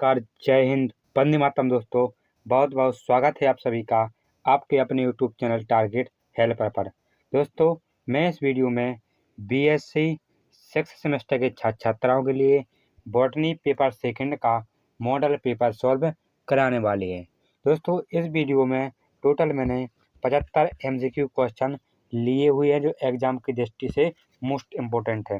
नमस्कार, जय हिंद, वंदे मातरम। दोस्तों, बहुत बहुत स्वागत है आप सभी का आपके अपने यूट्यूब चैनल टारगेट हेल्पर पर। दोस्तों, मैं इस वीडियो में बीएससी 6th सेमेस्टर के छात्र छात्राओं के लिए बॉटनी पेपर सेकंड का मॉडल पेपर सॉल्व कराने वाले हैं। दोस्तों, इस वीडियो में टोटल मैंने 75 MCQ क्वेश्चन लिए हुए हैं जो एग्जाम की दृष्टि से मोस्ट इम्पोर्टेंट है।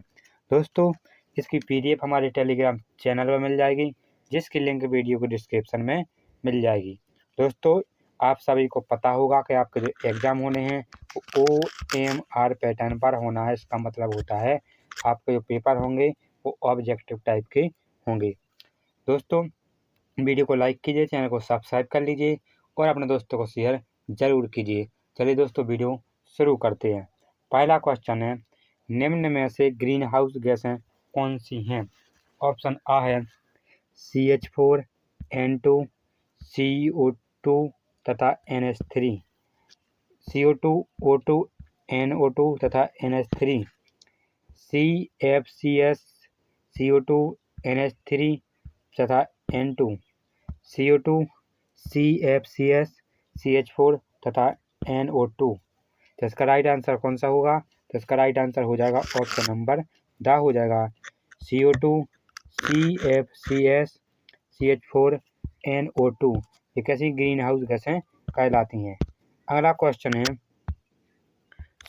दोस्तों, इसकी PDF हमारे टेलीग्राम चैनल पर मिल जाएगी, जिसकी लिंक वीडियो के डिस्क्रिप्शन में मिल जाएगी। दोस्तों, आप सभी को पता होगा कि आपके जो एग्ज़ाम होने हैं वो OMR पैटर्न पर होना है। इसका मतलब होता है आपके जो पेपर होंगे वो ऑब्जेक्टिव टाइप के होंगे। दोस्तों, वीडियो को लाइक कीजिए, चैनल को सब्सक्राइब कर लीजिए और अपने दोस्तों को शेयर ज़रूर कीजिए। चलिए दोस्तों, वीडियो शुरू करते हैं। पहला क्वेश्चन है, निम्न में से ग्रीन हाउस गैसें कौन सी हैं? ऑप्शन आ है CH4, N2, CO2 तथा NH3, CO2, O2, NO2 तथा NH3, CFCS, CO2, NH3 तथा N2, CO2, CFCS, CH4 तथा NO2। तो इसका राइट आंसर कौन सा होगा? तो इसका राइट आंसर हो जाएगा ऑप्शन नंबर ड हो जाएगा CO2, CFCS, CH4, NO2। ये कैसी ग्रीन हाउस गैसें कहलाती हैं। अगला क्वेश्चन है,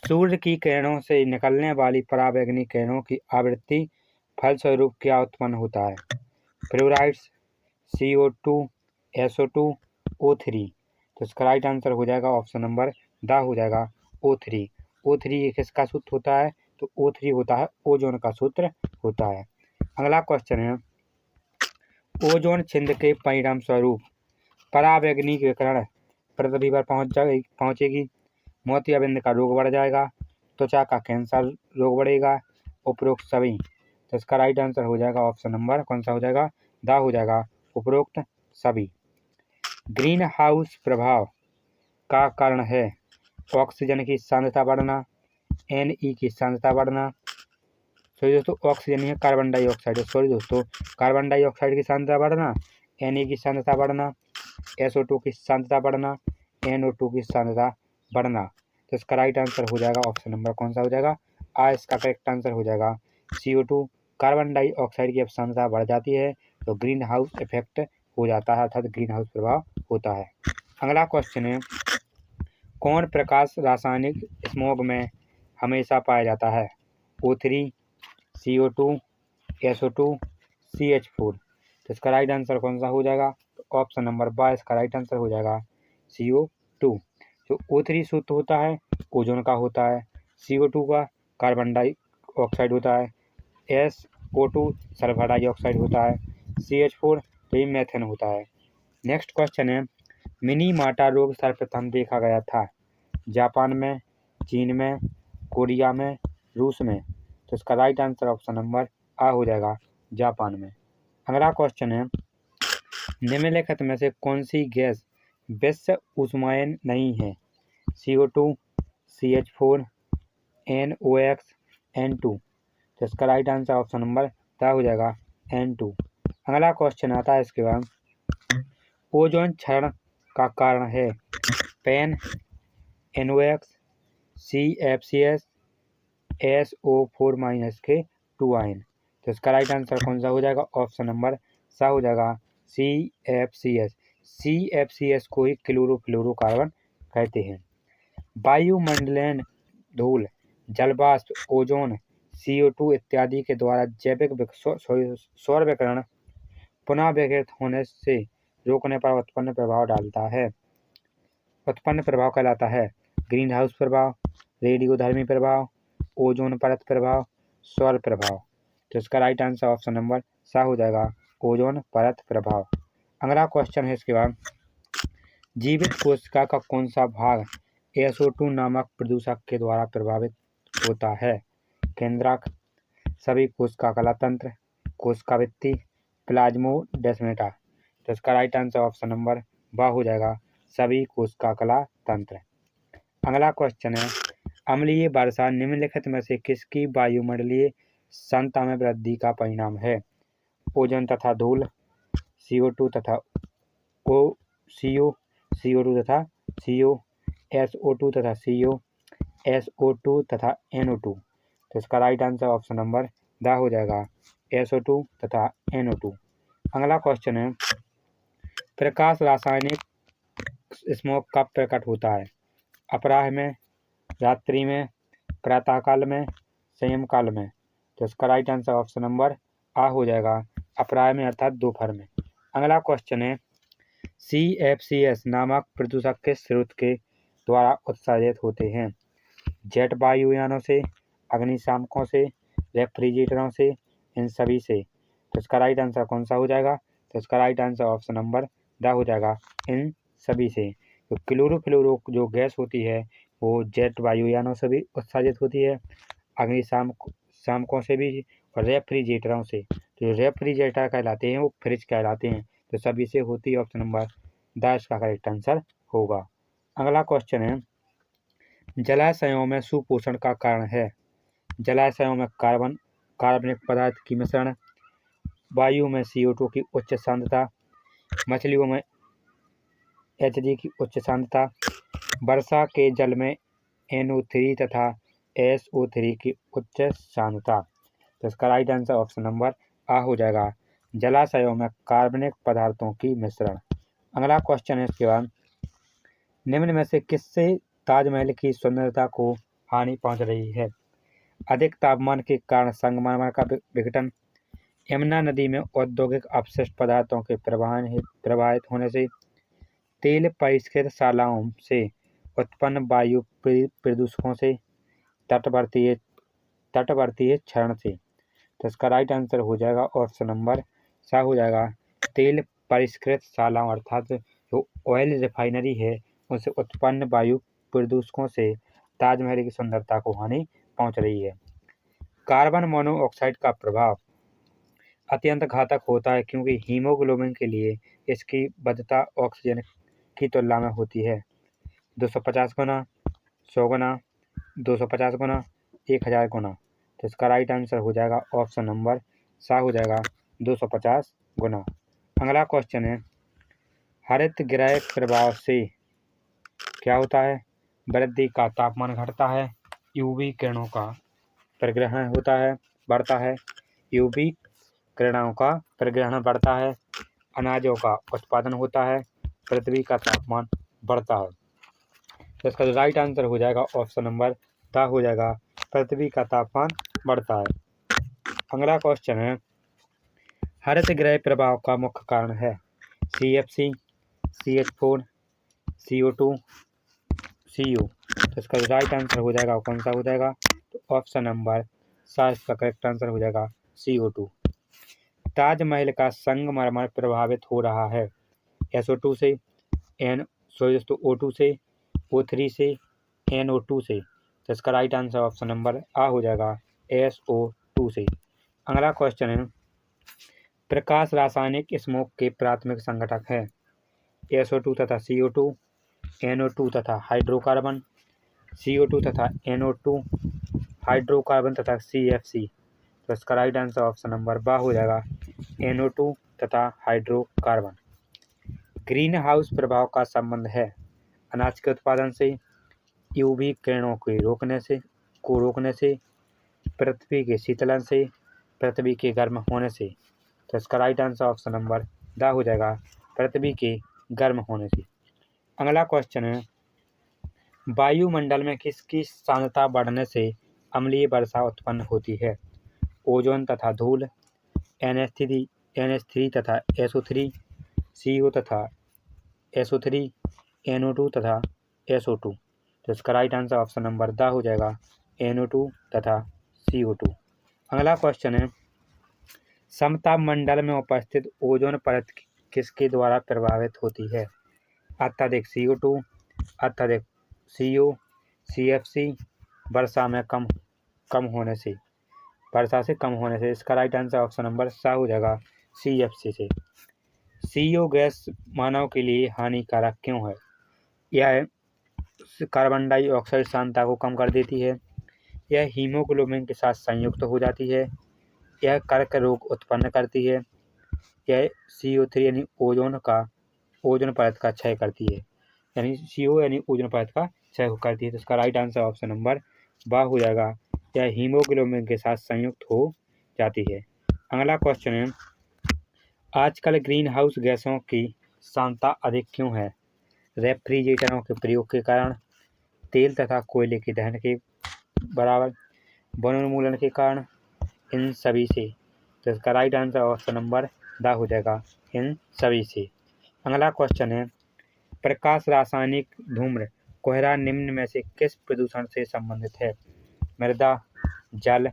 सूर्य की किरणों से निकलने वाली पराबैंगनी किरणों की आवृत्ति फलस्वरूप क्या उत्पन्न होता है? Fluorides, CO2, SO2, O3। तो इसका राइट आंसर हो जाएगा ऑप्शन नंबर ड हो जाएगा O3। O3 किसका सूत्र होता है? तो O3 होता है ओजोन का सूत्र होता है। अगला क्वेश्चन है, ओजोन छिद्र के परिणाम स्वरूप पराबैंगनी विकिरण पृथ्वी पर पहुंचेगी, मोतियाबिंद का रोग बढ़ जाएगा, त्वचा का कैंसर रोग बढ़ेगा, उपरोक्त सभी। तो इसका राइट आंसर हो जाएगा ऑप्शन नंबर कौन सा हो जाएगा? द हो जाएगा उपरोक्त सभी। ग्रीन हाउस प्रभाव का कारण है ऑक्सीजन की सांद्रता बढ़ना, Ne की सांद्रता बढ़ना। सॉरी दोस्तों, ऑक्सीजन नहीं है, कार्बन डाइऑक्साइड। सॉरी दोस्तों, कार्बन डाइऑक्साइड की सांद्रता बढ़ना, Ne की सांद्रता बढ़ना, SO2 की सांद्रता बढ़ना, NO2 की सांद्रता बढ़ना। तो इसका राइट आंसर हो जाएगा ऑप्शन नंबर कौन सा हो जाएगा? इसका करेक्ट आंसर हो जाएगा CO2। कार्बन डाइऑक्साइड की अब सांद्रता बढ़ जाती है तो ग्रीन हाउस इफेक्ट हो जाता है, अर्थात ग्रीन हाउस प्रभाव होता है। अगला क्वेश्चन है, कौन प्रकाश रासायनिक स्मोग में हमेशा पाया जाता है? O3, CO2, SO2, CH4। तो इसका राइट आंसर कौन सा हो जाएगा? तो ऑप्शन नंबर 22 इसका राइट आंसर हो जाएगा CO2। जो O3 सूत्र होता है ओजोन का होता है, CO2 का कार्बन डाइऑक्साइड होता है, SO2 सल्फर डाइऑक्साइड होता है, CH4 तो ये मेथेन होता है। नेक्स्ट क्वेश्चन है, मिनी माटा रोग सर्वप्रथम देखा गया था? जापान में, चीन में, कोरिया में, रूस में। तो इसका राइट आंसर ऑप्शन नंबर आ हो जाएगा जापान में। अगला क्वेश्चन है, निम्नलिखित में से कौन सी गैस विश्व ऊष्मायन नहीं है? CO2, CH4, NOx, N2। तो इसका right answer option number the हो जाएगा N2। अगला क्वेश्चन आता है इसके बाद, ओजोन क्षरण का कारण है पेन, NOx, CFCS, SO4- के 2 आयन। तो इसका राइट आंसर कौन सा हो जाएगा? ऑप्शन नंबर सा हो जाएगा CFCS। CFCS को ही क्लोरोफ्लोरोकार्बन कहते हैं। वायुमंडलीय धूल, जलवाष्प, ओजोन, CO2 इत्यादि के द्वारा जैविक सौर विकिरण पुनः विकिरित होने से रोकने पर उत्पन्न प्रभाव कहलाता है ग्रीन हाउस प्रभाव, रेडियोधर्मी प्रभाव, ओजोन परत प्रभाव, सौर प्रभाव। तो इसका राइट आंसर ऑप्शन नंबर सा हो जाएगा ओजोन परत प्रभाव। अगला क्वेश्चन है इसके बाद, जीवित कोशिका का कौन सा भाग SO2 नामक प्रदूषक के द्वारा प्रभावित होता है? केंद्रक, सभी कोशिका कला तंत्र, कोशिका भित्ति, प्लाज्मोडेस्माटा। तो इसका राइट आंसर ऑप्शन नंबर ब हो जाएगा सभी कोशिका कला तंत्र। अगला क्वेश्चन है, अम्लीय वर्षा निम्नलिखित में से किसकी वायुमंडलीय सांद्रता में वृद्धि का परिणाम है? ओजोन तथा धूल, CO2 तथा CO, CO2 तथा CO, SO2 तथा CO, SO2 तथा NO2। तो इसका right answer option number the हो जाएगा SO2 तथा NO2। अगला क्वेश्चन है, प्रकाश रासायनिक स्मोक कब प्रकट होता है? अपराह में, रात्रि में, प्रातःकाल में, संयमकाल में। तो इसका राइट आंसर ऑप्शन नंबर आ हो जाएगा अपराह में अर्थात दोपहर में। अगला क्वेश्चन है, CFCS नामक प्रदूषक किस स्रोत के द्वारा उत्सर्जित होते हैं? जेट वायुयानों से, अग्निशामकों से, रेफ्रिजरेटरों से, इन सभी से। तो इसका राइट आंसर कौन सा हो जाएगा? तो इसका right answer option number the हो जाएगा इन सभी से। तो क्लोरोफ्लोरो जो गैस होती है वो जेट वायुयानों से भी उत्सर्जित होती है, अग्निशामकों से भी और रेफ्रिजरेटरों से। तो रेफ्रिजरेटर कहलाते हैं वो फ्रिज कहलाते हैं। तो सभी से होती है ऑप्शन नंबर द इसका करेक्ट आंसर होगा। अगला क्वेश्चन है, जलाशयों में सुपोषण का कारण है? जलाशयों में कार्बनिक पदार्थ की मिश्रण, वायु में CO2 की उच्च सांद्रता, मछलियों में Hg की उच्च सांद्रता, वर्षा के जल में NO3 तथा SO3 की उच्च सांद्रता। तो इसका राइट आंसर ऑप्शन नंबर आ हो जाएगा जलाशयों में कार्बनिक पदार्थों की मिश्रण। अगला क्वेश्चन है इसके बाद, निम्न में से किससे ताजमहल की सुंदरता को हानि पहुंच रही है? अधिक तापमान के कारण संगमरमर का विघटन, यमुना नदी में औद्योगिक अपशिष्ट पदार्थों के प्रवाहित होने से, तेल परिष्कृतशालाओं से उत्पन्न वायु प्रदूषकों से, तटवर्तीय क्षरण से। तो इसका राइट आंसर हो जाएगा ऑप्शन नंबर सा हो जाएगा तेल परिष्कृतशालाओं अर्थात जो ऑयल रिफाइनरी है उनसे उत्पन्न वायु प्रदूषकों से ताजमहल की सुंदरता को हानि पहुंच रही है। कार्बन मोनोऑक्साइड का प्रभाव अत्यंत घातक होता है क्योंकि हीमोग्लोबिन के लिए इसकी बद्धता ऑक्सीजन की तुलना में होती है 250 गुना, 100 गुना, 250 गुना, 1000 गुना। तो इसका राइट आंसर हो जाएगा ऑप्शन नंबर सा हो जाएगा 250 गुना। अगला क्वेश्चन है, हरित गृह प्रभाव से क्या होता है? वृद्धि का तापमान घटता है, यूवी किरणों का परिग्रहण होता है बढ़ता है, यूवी किरणों का परिग्रहण बढ़ता है, अनाजों का उत्पादन होता है, पृथ्वी का तापमान बढ़ता है। तो इसका जो राइट आंसर हो जाएगा ऑप्शन नंबर द हो जाएगा पृथ्वी का तापमान बढ़ता है। अगला क्वेश्चन है, हरित गृह प्रभाव का मुख्य कारण है? CFC, CH4, CO2, CO। तो इसका जो राइट आंसर हो जाएगा कौन सा हो जाएगा? तो ऑप्शन नंबर सा इसका करेक्ट आंसर हो जाएगा CO2। ताजमहल का संगमरमर प्रभावित हो रहा है SO2 से, O2 से, O3 से, NO2 से। तो इसका राइट आंसर ऑप्शन नंबर आ हो जाएगा SO2 से। अगला क्वेश्चन है, प्रकाश रासायनिक स्मोक के प्राथमिक संघटक है? SO2 तथा CO2, NO2 तथा हाइड्रोकार्बन, CO2 तथा NO2, हाइड्रोकार्बन तथा CFC। तो इसका राइट आंसर ऑप्शन नंबर बा हो जाएगा NO2 तथा हाइड्रोकार्बन। ग्रीन हाउस प्रभाव का संबंध है? अनाज के उत्पादन से, यूवी किरणों के रोकने से, पृथ्वी के शीतलन से, पृथ्वी के गर्म होने से। तो इसका right answer option number the हो जाएगा पृथ्वी के गर्म होने से। अगला क्वेश्चन है, वायुमंडल में किसकी सांद्रता बढ़ने से अम्लीय वर्षा उत्पन्न होती है? ओजोन तथा धूल, NH3 तथा SO3, CO तथा SO3, NO2 तथा SO2। तो इसका right answer option number the हो जाएगा NO2 तथा CO2। अगला क्वेश्चन है, समताप मंडल में उपस्थित ओजोन परत किसके द्वारा प्रभावित होती है? अत्यधिक CO2, अत्यधिक CO, CFC, वर्षा से कम होने से। इसका राइट आंसर ऑप्शन नंबर सा हो जाएगा CFC से। CO गैस मानव के लिए हानिकारक क्यों है? यह कार्बन डाइऑक्साइड सांद्रता को कम कर देती है, यह हीमोग्लोबिन के साथ संयुक्त हो जाती है, यह कर्क रोग उत्पन्न करती है, यह CO3 यानी ओजोन परत का क्षय करती है, यानी CO यानी ओजोन परत का क्षय करती है। तो इसका राइट आंसर ऑप्शन नंबर बा हो जाएगा। यह हीमोग्लोबिन के साथ संयुक्त हो जाती है। अगला क्वेश्चन है, आजकल ग्रीन हाउस गैसों की सांद्रता अधिक क्यों है? रेफ्रिजरेटरों के प्रयोग के कारण, तेल तथा कोयले के दहन के बराबर, वनोन्मूलन के कारण, इन सभी से। तो इसका राइट आंसर ऑप्शन नंबर दा हो जाएगा, इन सभी से। अगला क्वेश्चन है, प्रकाश रासायनिक धूम्र कोहरा निम्न में से किस प्रदूषण से संबंधित है? मृदा, जल,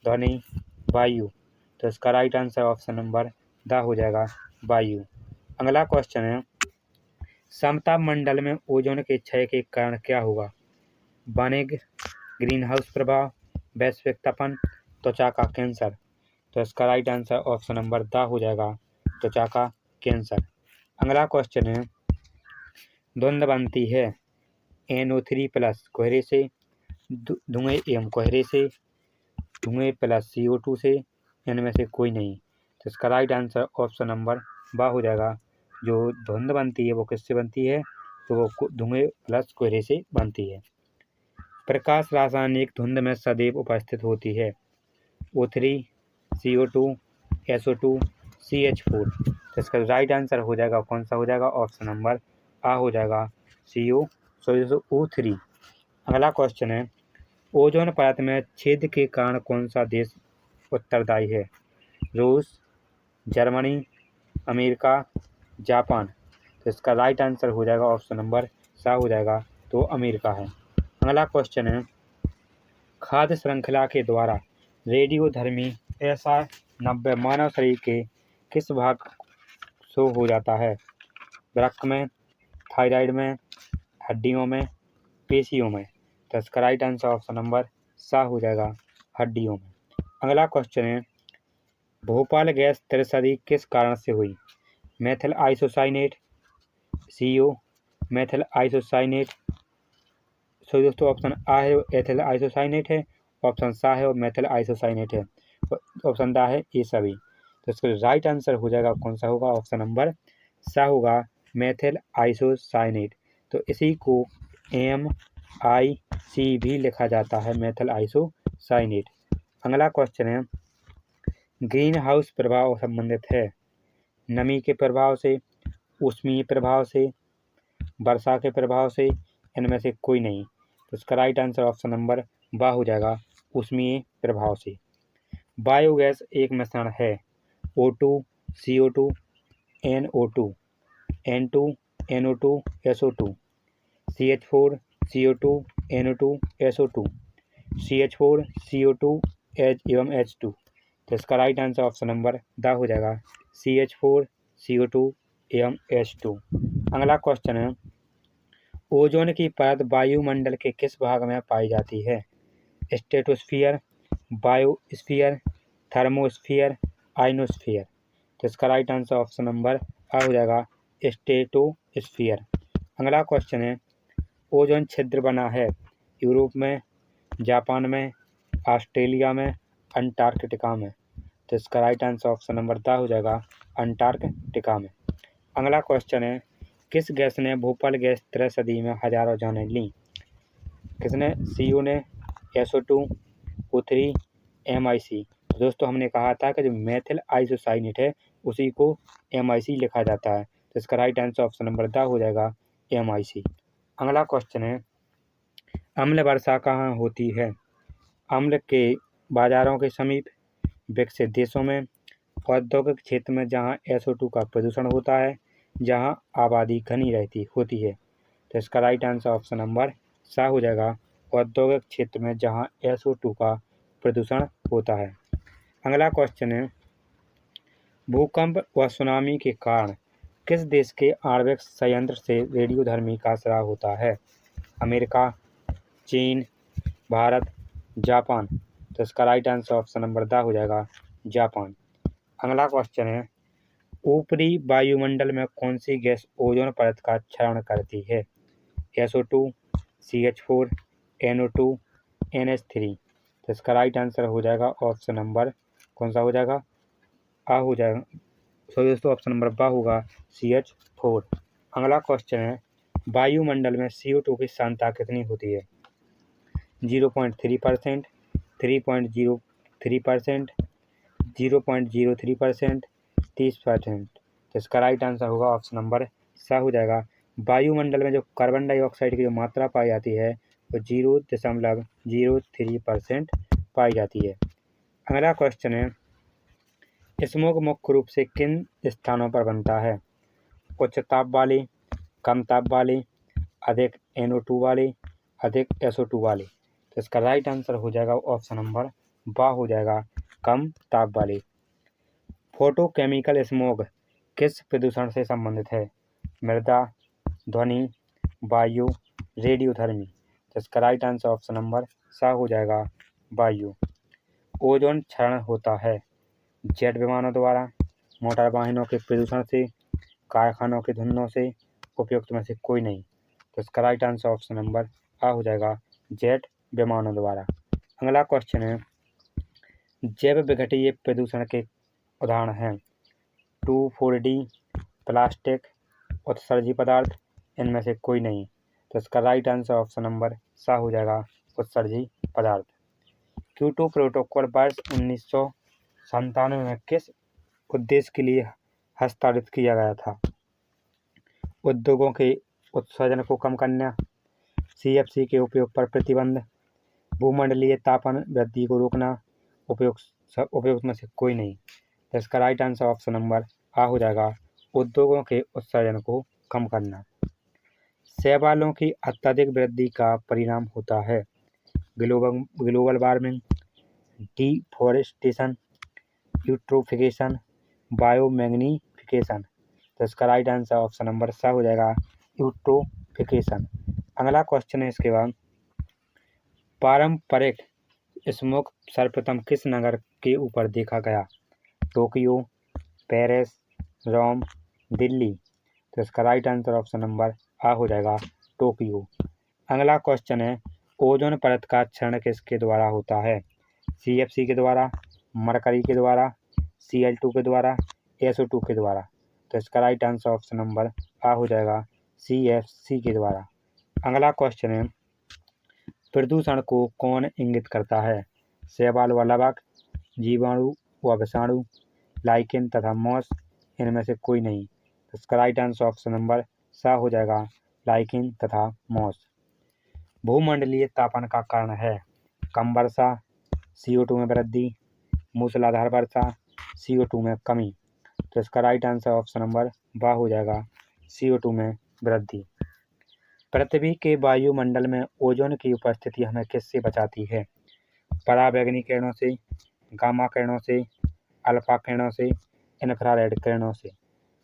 ध्वनि, वायु। तो इसका राइट आंसर ऑप्शन नंबर दा हो जाएगा, वायु। अगला क्वेश्चन है, समताप मंडल में ओजोन के क्षय के कारण क्या होगा? वनिक, ग्रीन हाउस प्रभाव, वैश्विक तपन, त्वचा का कैंसर। तो इसका राइट आंसर ऑप्शन नंबर दा हो जाएगा, त्वचा का कैंसर। अगला क्वेश्चन है, धुंध बनती है NO3+ कोहरे से, धुएं एवं कोहरे से, धुएं प्लस CO2 से, इनमें से कोई नहीं। तो इसका राइट आंसर ऑप्शन नंबर बा हो जाएगा। जो धुंध बनती है वो किससे बनती है? तो वो धुएं प्लस कोहरे से बनती है। प्रकाश रासायनिक धुंध में सदैव उपस्थित होती है। O3, CO2, SO2, CH4। तो इसका राइट आंसर हो जाएगा, कौन सा हो जाएगा? ऑप्शन नंबर आ हो जाएगा, O3। अगला क्वेश्चन है, ओजोन परत में छेद के कारण कौन सा देश उत्तरदायी है? रूस, जर्मनी, अमेरिका, जापान। तो इसका राइट आंसर हो जाएगा ऑप्शन नंबर सा हो जाएगा, तो अमेरिका है। अगला क्वेश्चन है, खाद्य श्रृंखला के द्वारा रेडियोधर्मी ऐसा 90 मानव शरीर के किस भाग शो हो जाता है? वृक्क में, थायराइड में, हड्डियों में, पेशियों में। तो इसका राइट आंसर ऑप्शन नंबर सा हो जाएगा, हड्डियों में। अगला क्वेश्चन है, भोपाल गैस त्रसदी किस कारण से हुई? Methyl isocyanate, CO, methyl isocyanate. So दोस्तों ऑप्शन आ है एथिल आइसोसाइनेट है, ऑप्शन सा है और मेथिल आइसोसाइनेट है, ऑप्शन दा है ये सभी। तो इसका राइट आंसर हो जाएगा, कौन सा होगा? ऑप्शन नंबर सा होगा, मेथिल आइसोसाइनेट। तो इसी को MIC भी लिखा जाता है, मेथिल आइसोसाइनेट। अगला क्वेश्चन है, ग्रीन हाउस प्रभाव संबंधित है नमी के प्रभाव से, ऊष्मीय प्रभाव से, वर्षा के प्रभाव से, इनमें से कोई नहीं। तो इसका राइट आंसर ऑप्शन नंबर बा हो जाएगा, ऊष्मीय प्रभाव से। बायोगैस एक मिश्रण है O2, CO2, NO2, N2, NO2, SO2, CH4, CO2, NO2, SO2, CH4, CO2 एवं H2। तो इसका राइट आंसर ऑप्शन नंबर दा हो जाएगा, CH4, CO2 एवं H2। अगला क्वेश्चन है, ओजोन की परत वायुमंडल के किस भाग में पाई जाती है? Stratosphere, biosphere, thermosphere, ionosphere. तो इसका राइट आंसर ऑप्शन नंबर आ हो जाएगा, स्ट्रेटोस्फीयर। अगला क्वेश्चन है, ओजोन छिद्र बना है यूरोप में, जापान में, ऑस्ट्रेलिया में, अंटार्कटिका में। तो इसका राइट आंसर ऑप्शन नंबर दा हो जाएगा, अंटार्कटिका में। अगला क्वेश्चन है, किस गैस ने भोपाल गैस त्रसदी में हजारों जानें लीं? किसने? CO ने, SO2, O3, MIC। दोस्तों हमने कहा था कि जो मेथिल आइसोसाइनेट है उसी को MIC लिखा जाता है। तो इसका राइट आंसर ऑप्शन नंबर दा हो जाएगा, MIC। अगला क्वेश्चन है, अम्ल वर्षा कहाँ होती है? अम्ल के बाजारों के समीप, विकसित देशों में, औद्योगिक क्षेत्र में जहाँ SO2 का प्रदूषण होता है, जहाँ आबादी घनी होती है। तो इसका राइट आंसर ऑप्शन नंबर सा हो जाएगा, औद्योगिक क्षेत्र में जहाँ SO2 का प्रदूषण होता है। अगला क्वेश्चन है, भूकंप व सुनामी के कारण किस देश के आणविक संयंत्र से रेडियोधर्मी का स्राव होता है? अमेरिका, चीन, भारत, जापान। तो इसका राइट आंसर ऑप्शन नंबर दा हो जाएगा, जापान। अगला क्वेश्चन है, ऊपरी वायुमंडल में कौन सी गैस ओजोन परत का क्षरण करती है? SO2, CH4, NO2, NH3। तो इसका राइट आंसर हो जाएगा ऑप्शन नंबर कौन सा हो जाएगा? आ हो जाएगा, सो दोस्तों ऑप्शन नंबर बा होगा CH4। अगला क्वेश्चन है, वायुमंडल में CO2 की सांद्रता कितनी होती है? 0.3%, 3.03%, 0.03%, 30%। तो इसका राइट आंसर होगा ऑप्शन नंबर सा हो जाएगा। वायुमंडल में जो कार्बन डाइऑक्साइड की जो मात्रा पाई जाती है वो 0.03% पाई जाती है। अगला क्वेश्चन है, स्मोक मुख्य रूप से किन स्थानों पर बनता है? उच्च ताप वाले, कम ताप वाले, अधिक NO2 वाले, अधिक SO2 वाले। तो इसका राइट आंसर हो जाएगा ऑप्शन नंबर बा हो जाएगा, कम ताप वाले। फोटोकेमिकल स्मोक किस प्रदूषण से संबंधित है? मृदा, ध्वनि, वायु, रेडियोधर्मी। तो इसका राइट आंसर ऑप्शन नंबर सा हो जाएगा, वायु। ओजोन क्षरण होता है जेट विमानों द्वारा, मोटर वाहनों के प्रदूषण से, कारखानों के धुएं से, उपयुक्त में से कोई नहीं। तो इसका राइट आंसर ऑप्शन नंबर आ हो जाएगा, जेट विमानों द्वारा। अगला क्वेश्चन है, जैव विघटनीय प्रदूषण के उदाहरण हैं 2,4-D, प्लास्टिक, उत्सर्जी पदार्थ, इनमें से कोई नहीं। तो इसका राइट आंसर ऑप्शन नंबर सा हो जाएगा, उत्सर्जी पदार्थ। क्योटो प्रोटोकॉल वर्ष 1997 में किस उद्देश्य के लिए हस्ताक्षरित किया गया था? उद्योगों के उत्सर्जन को कम करना, CFC के उपयोग पर प्रतिबंध, भूमंडलीय तापमान वृद्धि को रोकना, उपयुक्त में से कोई नहीं। तो इसका राइट आंसर ऑप्शन नंबर आ हो जाएगा, उद्योगों के उत्सर्जन को कम करना। शैवालों की अत्यधिक वृद्धि का परिणाम होता है global warming, deforestation, eutrophication, biomagnification. तो इसका राइट आंसर ऑप्शन नंबर सा हो जाएगा, यूट्रोफिकेशन। अगला क्वेश्चन है इसके बाद, पारंपरिक स्मोक सर्वप्रथम किस नगर के ऊपर देखा गया? टोक्यो, पेरिस, रोम, दिल्ली। तो इसका राइट आंसर ऑप्शन नंबर आ हो जाएगा, टोक्यो। अगला क्वेश्चन है, ओजोन परत का क्षरण किसके द्वारा होता है? CFC के द्वारा, मरकरी के द्वारा, Cl2 के द्वारा, SO2 के द्वारा। तो इसका राइट आंसर ऑप्शन नंबर आ हो जाएगा, CFC के द्वारा। अगला क्वेश्चन है, प्रदूषण को कौन इंगित करता है? शैवाल व लवक, जीवाणु व विषाणु, लाइकेन तथा मॉस, इनमें से कोई नहीं। तो इसका राइट आंसर ऑप्शन नंबर सा हो जाएगा, लाइकेन तथा मॉस। भूमंडलीय तापन का कारण है कम वर्षा, CO2 में वृद्धि, मूसलाधार वर्षा, CO2 में कमी। तो इसका राइट आंसर ऑप्शन नंबर बा हो जाएगा, CO2 में वृद्धि। पृथ्वी के वायुमंडल में ओजोन की उपस्थिति हमें किससे बचाती है? पराबैंगनी किरणों से, गामा किरणों से, अल्फा किरणों से, इंफ्रारेड किरणों से।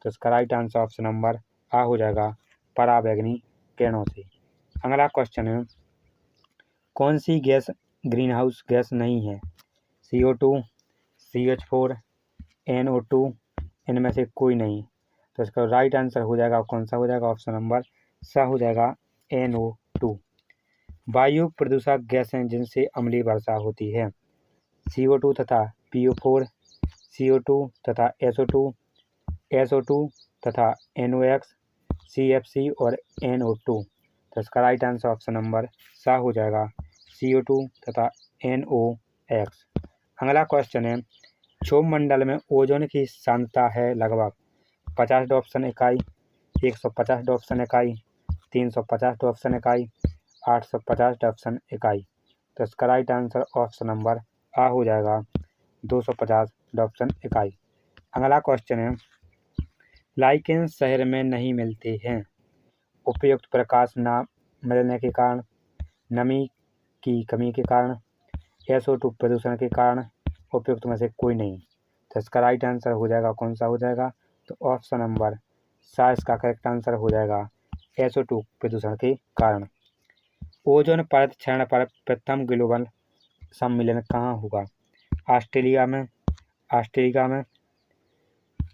तो इसका राइट आंसर ऑप्शन नंबर आ हो जाएगा, पराबैंगनी किरणों से। अगला क्वेश्चन है, कौन सी गैस ग्रीन हाउस गैस नहीं है? CO2, CH4, NO2, इनमें से कोई नहीं। तो इसका राइट आंसर हो जाएगा, कौन सा हो जाएगा? ऑप्शन नंबर सा हो जाएगा, NO2। वायु प्रदूषक गैसें जिनसे अम्लीय वर्षा होती है? CO2 तथा PO4, CO2 तथा SO2, SO2 तथा NOx, CFC और NO2। तो इसका राइट आंसर ऑप्शन नंबर सा हो जाएगा, CO2 तथा NOx। अगला क्वेश्चन है, क्षोभमंडल में ओजोन की सांद्रता है लगभग 50 डॉप्सन इकाई, 150 डॉप्सन इकाई, 350 डॉप्सन इकाई, 850 डॉप्सन इकाई। तो इसका राइट आंसर ऑप्शन नंबर आ हो जाएगा, 250 डॉप्सन इकाई। अगला क्वेश्चन है, लाइकेन शहर में नहीं मिलते हैं, उपयुक्त प्रकाश न मिलने के कारण, नमी की कमी के कारण, SO2 प्रदूषण के कारण, उपयुक्त में से कोई नहीं। तो इसका राइट आंसर हो जाएगा, कौन सा हो जाएगा? तो ऑप्शन नंबर सा इसका करेक्ट आंसर हो जाएगा, SO2 प्रदूषण के कारण। ओजोन परत क्षरण पर प्रथम ग्लोबल सम्मेलन कहाँ होगा? ऑस्ट्रेलिया में,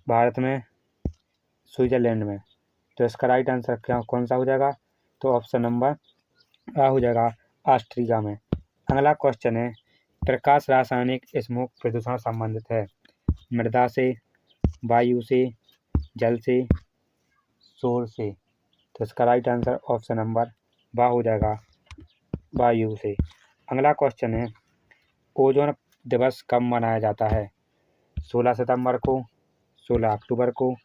भारत में, स्विट्जरलैंड में। तो इसका राइट आंसर क्या कौन सा हो जाएगा? तो ऑप्शन नंबर आ हो जाएगा, ऑस्ट्रेलिया में। अगला क्वेश्चन है, प्रकाश रासायनिक स्मोक प्रदूषण संबंधित है मृदा से, वायु से, जल से, सौर से। तो इसका राइट आंसर ऑप्शन नंबर बा हो जाएगा, वायु से। अगला क्वेश्चन है, ओजोन दिवस कब मनाया जाता है? 16 सितंबर को, 16 अक्टूबर को,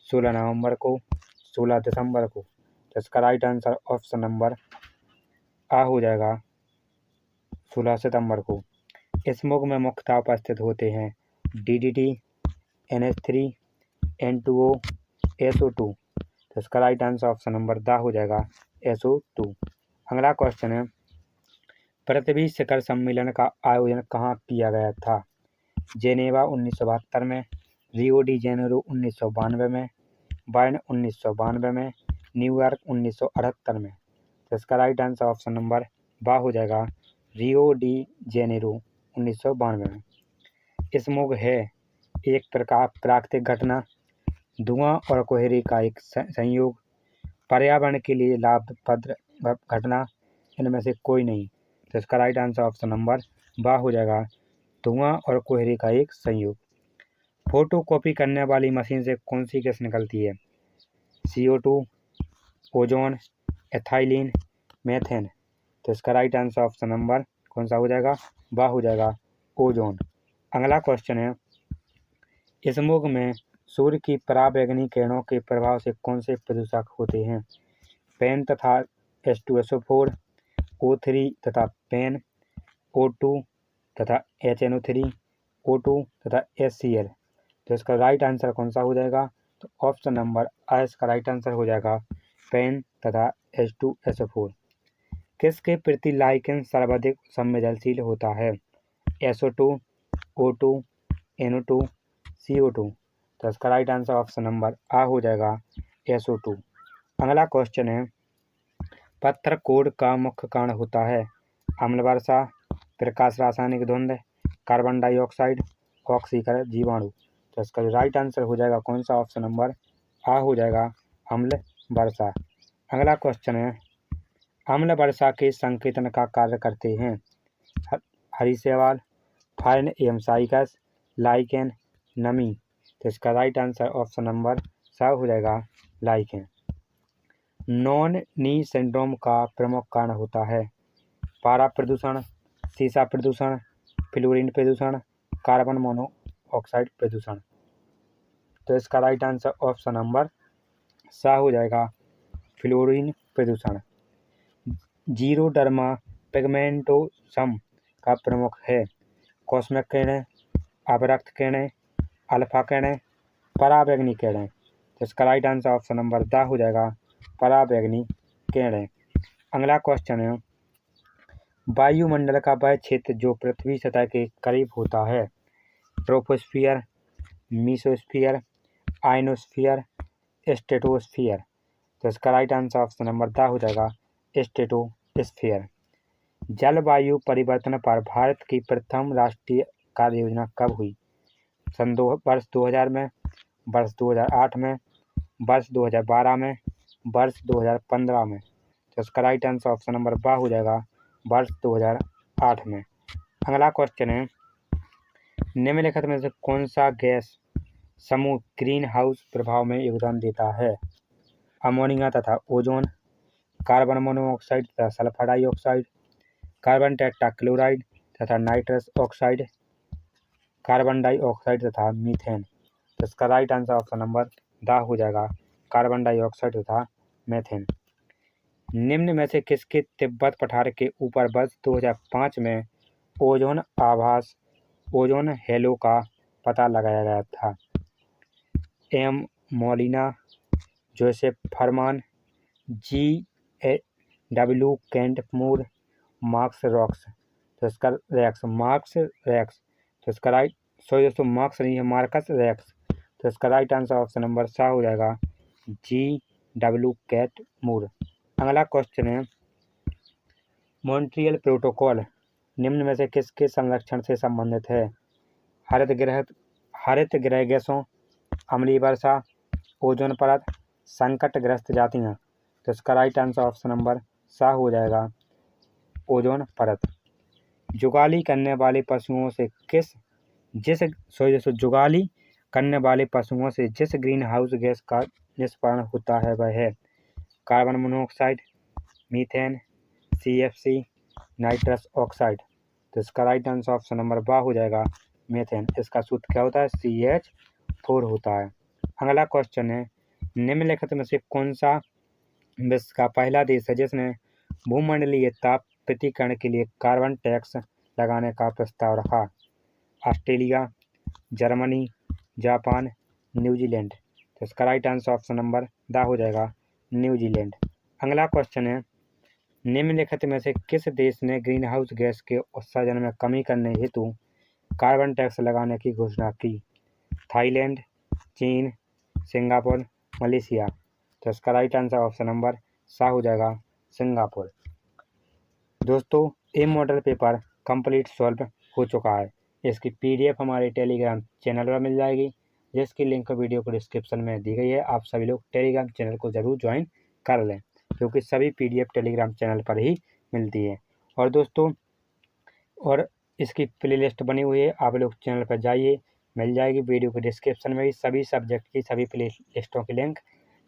16 नवंबर को, 16 दिसंबर को। तो इसका राइट आंसर ऑप्शन नंबर आ हो जाएगा, 16 सितंबर को। स्मोक में मुख्यतः उपस्थित होते हैं DDT, NH3, N2O, SO2। तो इसका राइट आंसर ऑप्शन नंबर दा हो जाएगा, SO2। अगला क्वेश्चन है, पृथ्वी शिखर सम्मेलन का आयोजन कहाँ किया गया था? जेनेवा 1972 में, रियो डी जेनेरो 1992 में, बर्न 1992 में, न्यूयॉर्क 1978 में। तो इसका राइट आंसर ऑप्शन नंबर बा हो जाएगा, रियो डी जेनेरो 1992 में। स्मोग है एक प्रकार प्राकृतिक घटना, धुआं और कोहरे का एक संयोग, पर्यावरण के लिए लाभप्रद घटना, इनमें से कोई नहीं। तो इसका राइट आंसर ऑप्शन नंबर बा हो जाएगा, धुआं और कोहरे का एक संयोग। फोटो कॉपी करने वाली मशीन से कौन सी गैस निकलती है? CO2, ozone, ethylene, methane. तो इसका राइट आंसर ऑप्शन नंबर कौन सा हो जाएगा? बा हो जाएगा, ओजोन। अगला क्वेश्चन है, स्मोग में सूर्य की पराबैंगनी किरणों के प्रभाव से कौन से प्रदूषक होते हैं? पेन तथा H2SO4, O3 तथा पेन, O2 तथा HNO3, O2 तथा HCl। तो इसका राइट आंसर कौन सा हो जाएगा? तो ऑप्शन नंबर आ इसका राइट आंसर हो जाएगा, पेन तथा H2SO4। किसके प्रति लाइकेन सर्वाधिक संवेदनशील होता है? SO2, O2, NO2, CO2। तो इसका राइट आंसर ऑप्शन नंबर आ हो जाएगा, SO2। अगला क्वेश्चन है, पत्थर कोड का मुख्य कारण होता है? अम्ल वर्षा, प्रकाश रासायनिक धुंध, कार्बन डाइऑक्साइड, ऑक्सीकरण जीवाणु। तो इसका राइट आंसर हो जाएगा कौन सा? ऑप्शन नंबर आ हो जाएगा, अम्ल वर्षा। अगला क्वेश्चन है, अम्ल वर्षा के संकेतन का कार्य करते हैं? हरी शैवाल, फाइन एवं साइकस, लाइकेन, नमी। तो इसका राइट आंसर ऑप्शन नंबर सा हो जाएगा, लाइकेन। नॉन नी सिंड्रोम का प्रमुख कारण होता है? पारा प्रदूषण, सीसा प्रदूषण, फ्लोरीन प्रदूषण, कार्बन मोनोऑक्साइड प्रदूषण। तो इसका राइट आंसर ऑप्शन नंबर सा हो जाएगा, फ्लोरीन प्रदूषण। जीरोडर्मा पिगमेंटोसम का प्रमुख है? कॉस्मिक किरणें, अवरक्त किरणें, अल्फा किरणें, पराबैंगनी किरणें। तो इसका राइट आंसर ऑप्शन नंबर दा हो जाएगा, पराबैंगनी किरणें। अगला क्वेश्चन है, वायुमंडल का वह क्षेत्र जो पृथ्वी सतह के करीब होता है? Troposphere, mesosphere, ionosphere, stratosphere. तो इसका राइट आंसर ऑप्शन नंबर दा हो जाएगा, स्ट्रेटोस्फियर। जलवायु परिवर्तन पर भारत की प्रथम राष्ट्रीय कार्य योजना कब हुई? वर्ष 2000 में, वर्ष 2008 में, वर्ष 2012 में, वर्ष 2015 में। तो इसका राइट आंसर ऑप्शन नंबर बा हो जाएगा, वर्ष 2008 में। अगला क्वेश्चन है, निम्नलिखित में से कौन सा गैस समूह ग्रीन हाउस प्रभाव में योगदान देता है? अमोनिया तथा ओजोन, कार्बन मोनोऑक्साइड तथा सल्फर डाइऑक्साइड, कार्बन टेट्राक्लोराइड तथा नाइट्रस ऑक्साइड, कार्बन डाइऑक्साइड तथा मीथेन। तो इसका राइट आंसर ऑप्शन नंबर दा हो जाएगा, कार्बन डाइऑक्साइड तथा मीथेन। निम्न में से किसके तिब्बत पठार के ऊपर वर्ष 2005 में ओजोन आभास, ओजोन हेलो का पता लगाया गया था? एम मोलिना, जोसेफ फरमान, GW केंट मूर, मार्क्स रॉक्स। तो इसका मार्क्स रैक्स। तो इसका राइट दोस्तों मार्क्स नहीं है, मार्कस रैक्स। तो इसका राइट आंसर ऑप्शन नंबर सा हो जाएगा, GW केंट मूर। अगला क्वेश्चन है, मॉन्ट्रियल प्रोटोकॉल निम्न में से किसके संरक्षण से संबंधित है? हरित गृह गैसों, अम्लीय वर्षा, ओजोन परत, संकटग्रस्त जातियां। तो इसका राइट आंसर ऑप्शन नंबर सा हो जाएगा, ओजोन परत। जुगाली करने वाले पशुओं से जुगाली करने वाले पशुओं से जिस ग्रीन हाउस गैस का निष्पादन होता है वह है carbon monoxide, methane, CFC, nitrous oxide. तो इसका राइट आंसर ऑप्शन नंबर बा हो जाएगा मीथेन। इसका सूत्र क्या होता है? CH4 होता है। अगला क्वेश्चन है, निम्नलिखित में से कौन सा विश्व का पहला देश है जिसने भूमंडलीय ताप पृथक्करण के लिए कार्बन टैक्स लगाने का प्रस्ताव रखा? Australia, Germany, Japan, New Zealand. तो इसका राइट आंसर ऑप्शन नंबर दा हो जाएगा न्यूजीलैंड। अगला क्वेश्चन है, निम्नलिखित में से किस देश ने ग्रीन हाउस गैस के उत्सर्जन में कमी करने हेतु कार्बन टैक्स लगाने की घोषणा की? थाईलैंड, चीन, सिंगापुर, मलेशिया। तो इसका राइट आंसर ऑप्शन नंबर सा हो जाएगा सिंगापुर। दोस्तों, ये मॉडल पेपर कंप्लीट सॉल्व हो चुका है। इसकी PDF हमारे टेलीग्राम चैनल पर मिल जाएगी, जिसकी लिंक वीडियो को डिस्क्रिप्शन में दी गई है। आप सभी लोग टेलीग्राम चैनल को ज़रूर ज्वाइन कर लें, क्योंकि सभी PDF टेलीग्राम चैनल पर ही मिलती है। और दोस्तों, और इसकी प्लेलिस्ट बनी हुई है, आप लोग चैनल पर जाइए, मिल जाएगी। वीडियो के डिस्क्रिप्शन में भी सभी सब्जेक्ट की सभी प्ले लिस्टों की लिंक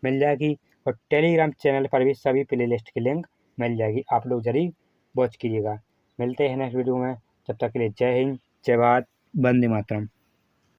मिल जाएगी, और टेलीग्राम चैनल पर भी सभी प्ले लिस्ट की लिंक मिल जाएगी। आप लोग जरूर वॉच कीजिएगा। मिलते हैं नेक्स्ट वीडियो में, तब तक के लिए जय हिंद, जय भारत, वंदे मातरम।